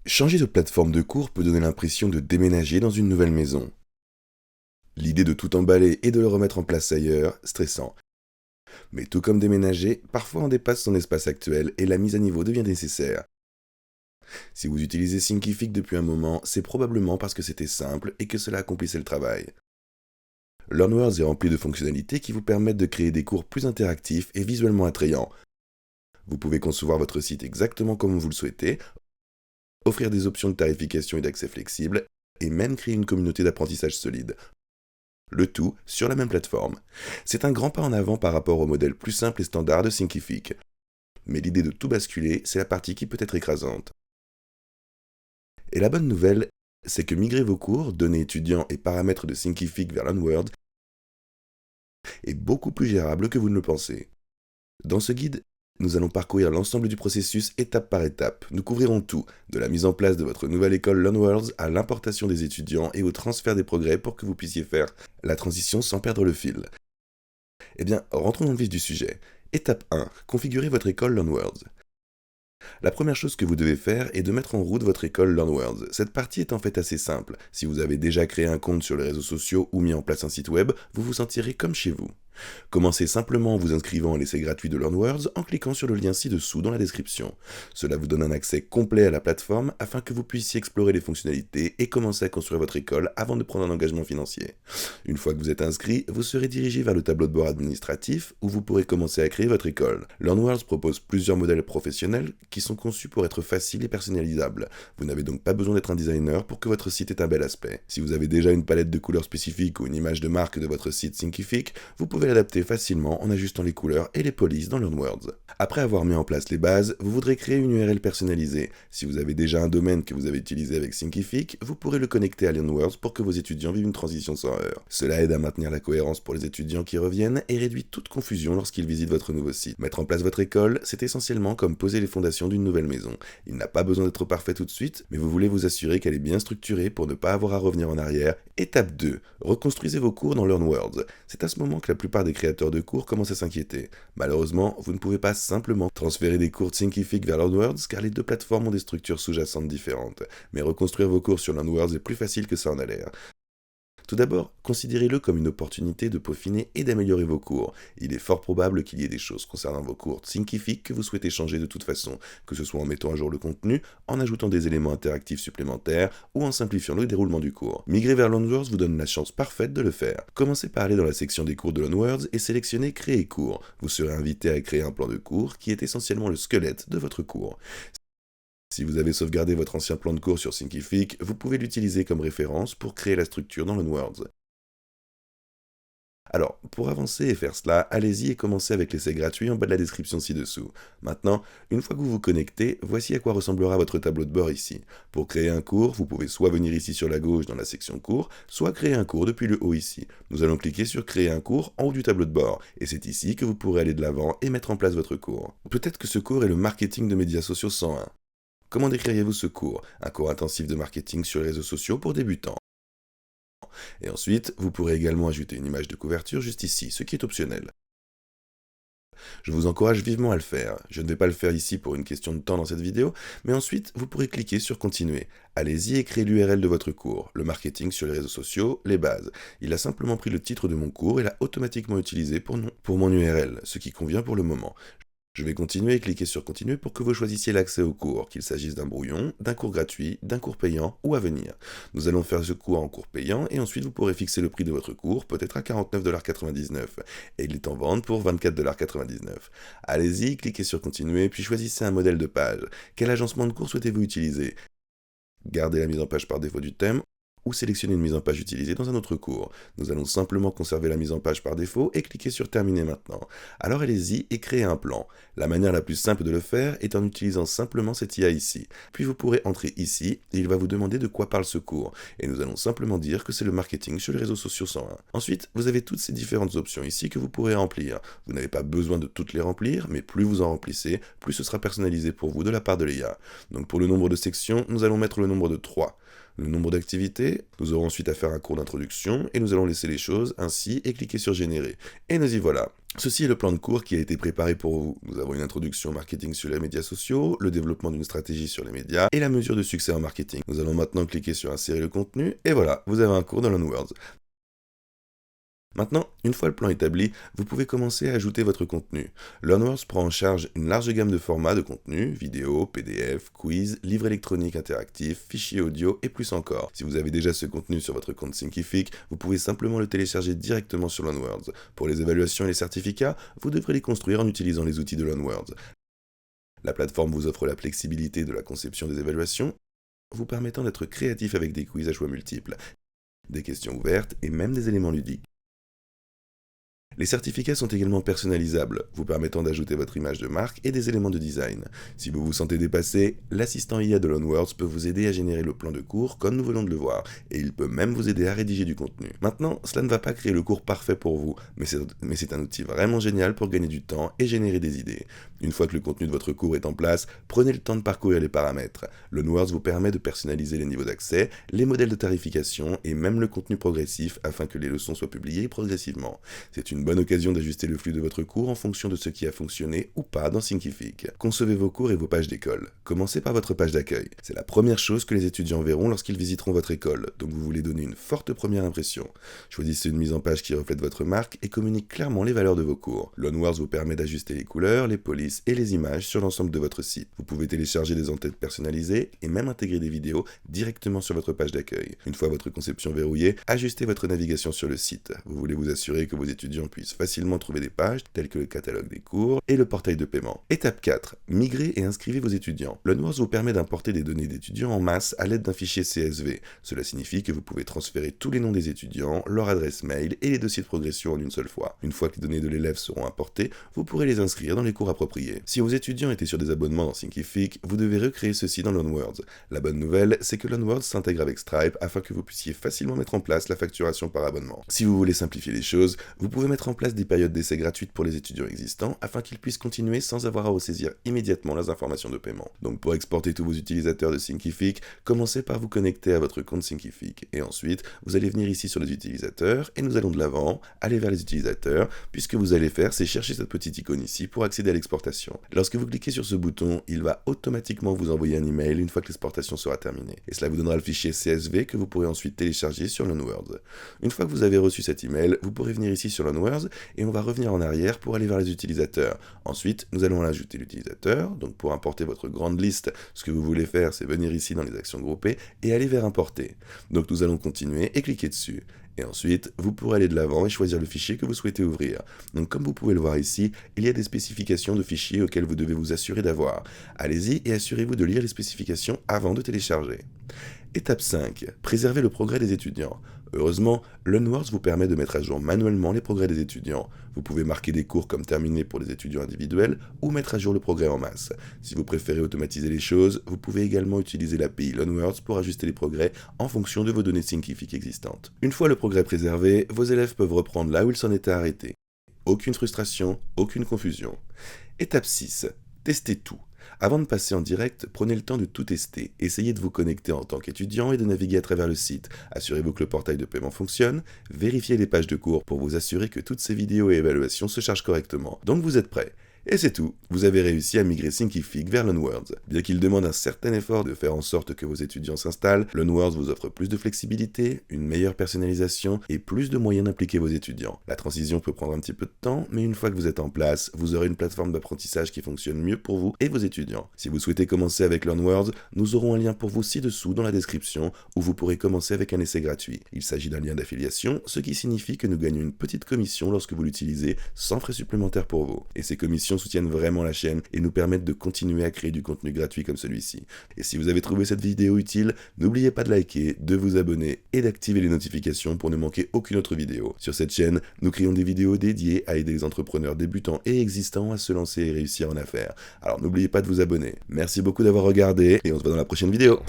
Changer de plateforme de cours peut donner l'impression de déménager dans une nouvelle maison. L'idée de tout emballer et de le remettre en place ailleurs, stressant. Mais tout comme déménager, parfois on dépasse son espace actuel et la mise à niveau devient nécessaire. Si vous utilisez Thinkific depuis un moment, c'est probablement parce que c'était simple et que cela accomplissait le travail. LearnWords est rempli de fonctionnalités qui vous permettent de créer des cours plus interactifs et visuellement attrayants. Vous pouvez concevoir votre site exactement comme vous le souhaitez, offrir des options de tarification et d'accès flexibles, et même créer une communauté d'apprentissage solide. Le tout sur la même plateforme. C'est un grand pas en avant par rapport au modèle plus simple et standard de Thinkific. Mais l'idée de tout basculer, c'est la partie qui peut être écrasante. Et la bonne nouvelle, c'est que migrer vos cours, données étudiants et paramètres de Thinkific vers LearnWords est beaucoup plus gérable que vous ne le pensez. Dans ce guide, nous allons parcourir l'ensemble du processus étape par étape. Nous couvrirons tout, de la mise en place de votre nouvelle école LearnWords à l'importation des étudiants et au transfert des progrès pour que vous puissiez faire la transition sans perdre le fil. Eh bien, rentrons dans le vif du sujet. Étape 1. Configurez votre école LearnWords. La première chose que vous devez faire est de mettre en route votre école LearnWords. Cette partie est en fait assez simple. Si vous avez déjà créé un compte sur les réseaux sociaux ou mis en place un site web, vous vous sentirez comme chez vous. Commencez simplement en vous inscrivant à l'essai gratuit de LearnWords en cliquant sur le lien ci-dessous dans la description. Cela vous donne un accès complet à la plateforme afin que vous puissiez explorer les fonctionnalités et commencer à construire votre école avant de prendre un engagement financier. Une fois que vous êtes inscrit, vous serez dirigé vers le tableau de bord administratif où vous pourrez commencer à créer votre école. LearnWords propose plusieurs modèles professionnels qui sont conçus pour être faciles et personnalisables. Vous n'avez donc pas besoin d'être un designer pour que votre site ait un bel aspect. Si vous avez déjà une palette de couleurs spécifique ou une image de marque de votre site Thinkific, vous pouvez l'adapter facilement en ajustant les couleurs et les polices dans LearnWords. Après avoir mis en place les bases, vous voudrez créer une URL personnalisée. Si vous avez déjà un domaine que vous avez utilisé avec Thinkific, vous pourrez le connecter à LearnWords pour que vos étudiants vivent une transition sans heurts. Cela aide à maintenir la cohérence pour les étudiants qui reviennent et réduit toute confusion lorsqu'ils visitent votre nouveau site. Mettre en place votre école, c'est essentiellement comme poser les fondations d'une nouvelle maison. Il n'a pas besoin d'être parfait tout de suite, mais vous voulez vous assurer qu'elle est bien structurée pour ne pas avoir à revenir en arrière. Étape 2. Reconstruisez vos cours dans LearnWords. C'est à ce moment que la plupart des créateurs de cours commencent à s'inquiéter. Malheureusement, vous ne pouvez pas simplement transférer des cours Thinkific vers LearnWords car les deux plateformes ont des structures sous-jacentes différentes. Mais reconstruire vos cours sur LearnWords est plus facile que ça en a l'air. Tout d'abord, considérez-le comme une opportunité de peaufiner et d'améliorer vos cours. Il est fort probable qu'il y ait des choses concernant vos cours Thinkific que vous souhaitez changer de toute façon, que ce soit en mettant à jour le contenu, en ajoutant des éléments interactifs supplémentaires ou en simplifiant le déroulement du cours. Migrer vers LearnWords vous donne la chance parfaite de le faire. Commencez par aller dans la section des cours de LearnWords et sélectionnez Créer cours. Vous serez invité à créer un plan de cours qui est essentiellement le squelette de votre cours. Si vous avez sauvegardé votre ancien plan de cours sur Thinkific, vous pouvez l'utiliser comme référence pour créer la structure dans LearnWords. Alors, pour avancer et faire cela, allez-y et commencez avec l'essai gratuit en bas de la description ci-dessous. Maintenant, une fois que vous vous connectez, voici à quoi ressemblera votre tableau de bord ici. Pour créer un cours, vous pouvez soit venir ici sur la gauche dans la section cours, soit créer un cours depuis le haut ici. Nous allons cliquer sur créer un cours en haut du tableau de bord, et c'est ici que vous pourrez aller de l'avant et mettre en place votre cours. Peut-être que ce cours est le marketing de médias sociaux 101. Comment décririez-vous ce cours? Un cours intensif de marketing sur les réseaux sociaux pour débutants. Et ensuite, vous pourrez également ajouter une image de couverture juste ici, ce qui est optionnel. Je vous encourage vivement à le faire. Je ne vais pas le faire ici pour une question de temps dans cette vidéo, mais ensuite, vous pourrez cliquer sur Continuer. Allez-y et créez l'URL de votre cours, le marketing sur les réseaux sociaux, les bases. Il a simplement pris le titre de mon cours et l'a automatiquement utilisé pour mon URL, ce qui convient pour le moment. Je vais continuer et cliquer sur Continuer pour que vous choisissiez l'accès au cours, qu'il s'agisse d'un brouillon, d'un cours gratuit, d'un cours payant ou à venir. Nous allons faire ce cours en cours payant et ensuite vous pourrez fixer le prix de votre cours, peut-être à 49,99$ et il est en vente pour 24,99$. Allez-y, cliquez sur Continuer puis choisissez un modèle de page. Quel agencement de cours souhaitez-vous utiliser? Gardez la mise en page par défaut du thème ou sélectionner une mise en page utilisée dans un autre cours. Nous allons simplement conserver la mise en page par défaut et cliquer sur Terminer maintenant. Alors allez-y et créez un plan. La manière la plus simple de le faire est en utilisant simplement cette IA ici. Puis vous pourrez entrer ici et il va vous demander de quoi parle ce cours. Et nous allons simplement dire que c'est le marketing sur les réseaux sociaux 101. Ensuite, vous avez toutes ces différentes options ici que vous pourrez remplir. Vous n'avez pas besoin de toutes les remplir, mais plus vous en remplissez, plus ce sera personnalisé pour vous de la part de l'IA. Donc pour le nombre de sections, nous allons mettre le nombre de 3. Le nombre d'activités, nous aurons ensuite à faire un cours d'introduction et nous allons laisser les choses ainsi et cliquer sur Générer. Et nous y voilà. Ceci est le plan de cours qui a été préparé pour vous. Nous avons une introduction au marketing sur les médias sociaux, le développement d'une stratégie sur les médias et la mesure de succès en marketing. Nous allons maintenant cliquer sur insérer le contenu et voilà, vous avez un cours dans Learnworlds. Maintenant, une fois le plan établi, vous pouvez commencer à ajouter votre contenu. Learnworlds prend en charge une large gamme de formats de contenu, vidéo, PDF, quiz, livres électroniques interactifs, fichiers audio et plus encore. Si vous avez déjà ce contenu sur votre compte Thinkific, vous pouvez simplement le télécharger directement sur Learnworlds. Pour les évaluations et les certificats, vous devrez les construire en utilisant les outils de Learnworlds. La plateforme vous offre la flexibilité de la conception des évaluations, vous permettant d'être créatif avec des quiz à choix multiples, des questions ouvertes et même des éléments ludiques. Les certificats sont également personnalisables, vous permettant d'ajouter votre image de marque et des éléments de design. Si vous vous sentez dépassé, l'assistant IA de Learnworlds peut vous aider à générer le plan de cours comme nous venons de le voir, et il peut même vous aider à rédiger du contenu. Maintenant, cela ne va pas créer le cours parfait pour vous, mais c'est un outil vraiment génial pour gagner du temps et générer des idées. Une fois que le contenu de votre cours est en place, prenez le temps de parcourir les paramètres. Learnworlds vous permet de personnaliser les niveaux d'accès, les modèles de tarification et même le contenu progressif afin que les leçons soient publiées progressivement. C'est une bonne occasion d'ajuster le flux de votre cours en fonction de ce qui a fonctionné ou pas dans Thinkific. Concevez vos cours et vos pages d'école. Commencez par votre page d'accueil. C'est la première chose que les étudiants verront lorsqu'ils visiteront votre école, donc vous voulez donner une forte première impression. Choisissez une mise en page qui reflète votre marque et communique clairement les valeurs de vos cours. Learnworlds vous permet d'ajuster les couleurs, les polices et les images sur l'ensemble de votre site. Vous pouvez télécharger des en-têtes personnalisées et même intégrer des vidéos directement sur votre page d'accueil. Une fois votre conception verrouillée, ajustez votre navigation sur le site. Vous voulez vous assurer que vos étudiants puissent facilement trouver des pages telles que le catalogue des cours et le portail de paiement. Étape 4. Migrez et inscrivez vos étudiants. Learnworlds vous permet d'importer des données d'étudiants en masse à l'aide d'un fichier CSV. Cela signifie que vous pouvez transférer tous les noms des étudiants, leur adresse mail et les dossiers de progression en une seule fois. Une fois que les données de l'élève seront importées, vous pourrez les inscrire dans les cours appropriés. Si vos étudiants étaient sur des abonnements dans Thinkific, vous devez recréer ceci dans Learnworlds. La bonne nouvelle, c'est que Learnworlds s'intègre avec Stripe afin que vous puissiez facilement mettre en place la facturation par abonnement. Si vous voulez simplifier les choses, vous pouvez mettre en place des périodes d'essai gratuites pour les étudiants existants afin qu'ils puissent continuer sans avoir à ressaisir immédiatement leurs informations de paiement. Donc pour exporter tous vos utilisateurs de Thinkific, commencez par vous connecter à votre compte Thinkific et ensuite vous allez venir ici sur les utilisateurs et nous allons de l'avant, aller vers les utilisateurs, puisque vous allez faire c'est chercher cette petite icône ici pour accéder à l'exportation. Lorsque vous cliquez sur ce bouton, il va automatiquement vous envoyer un email une fois que l'exportation sera terminée. Et cela vous donnera le fichier CSV que vous pourrez ensuite télécharger sur Learnworlds. Une fois que vous avez reçu cet email, vous pourrez venir ici sur Learnworlds et on va revenir en arrière pour aller vers les utilisateurs. Ensuite, nous allons ajouter l'utilisateur. Donc pour importer votre grande liste, ce que vous voulez faire, c'est venir ici dans les actions groupées et aller vers importer. Donc nous allons continuer et cliquer dessus. Et ensuite, vous pourrez aller de l'avant et choisir le fichier que vous souhaitez ouvrir. Donc comme vous pouvez le voir ici, il y a des spécifications de fichiers auxquelles vous devez vous assurer d'avoir. Allez-y et assurez-vous de lire les spécifications avant de télécharger. Étape 5. Préserver le progrès des étudiants. Heureusement, Learnworlds vous permet de mettre à jour manuellement les progrès des étudiants. Vous pouvez marquer des cours comme terminés pour les étudiants individuels ou mettre à jour le progrès en masse. Si vous préférez automatiser les choses, vous pouvez également utiliser l'API Learnworlds pour ajuster les progrès en fonction de vos données Thinkific existantes. Une fois le progrès préservé, vos élèves peuvent reprendre là où ils s'en étaient arrêtés. Aucune frustration, aucune confusion. Étape 6. Testez tout. Avant de passer en direct, prenez le temps de tout tester. Essayez de vous connecter en tant qu'étudiant et de naviguer à travers le site. Assurez-vous que le portail de paiement fonctionne. Vérifiez les pages de cours pour vous assurer que toutes ces vidéos et évaluations se chargent correctement. Donc vous êtes prêts. Et c'est tout, vous avez réussi à migrer Thinkific vers Learnworlds. Bien qu'il demande un certain effort de faire en sorte que vos étudiants s'installent, Learnworlds vous offre plus de flexibilité, une meilleure personnalisation et plus de moyens d'impliquer vos étudiants. La transition peut prendre un petit peu de temps, mais une fois que vous êtes en place, vous aurez une plateforme d'apprentissage qui fonctionne mieux pour vous et vos étudiants. Si vous souhaitez commencer avec Learnworlds, nous aurons un lien pour vous ci-dessous dans la description où vous pourrez commencer avec un essai gratuit. Il s'agit d'un lien d'affiliation, ce qui signifie que nous gagnons une petite commission lorsque vous l'utilisez sans frais supplémentaires pour vous. Et ces commissions soutiennent vraiment la chaîne et nous permettent de continuer à créer du contenu gratuit comme celui-ci. Et si vous avez trouvé cette vidéo utile, n'oubliez pas de liker, de vous abonner et d'activer les notifications pour ne manquer aucune autre vidéo. Sur cette chaîne, nous créons des vidéos dédiées à aider les entrepreneurs débutants et existants à se lancer et réussir en affaires. Alors n'oubliez pas de vous abonner. Merci beaucoup d'avoir regardé et on se voit dans la prochaine vidéo.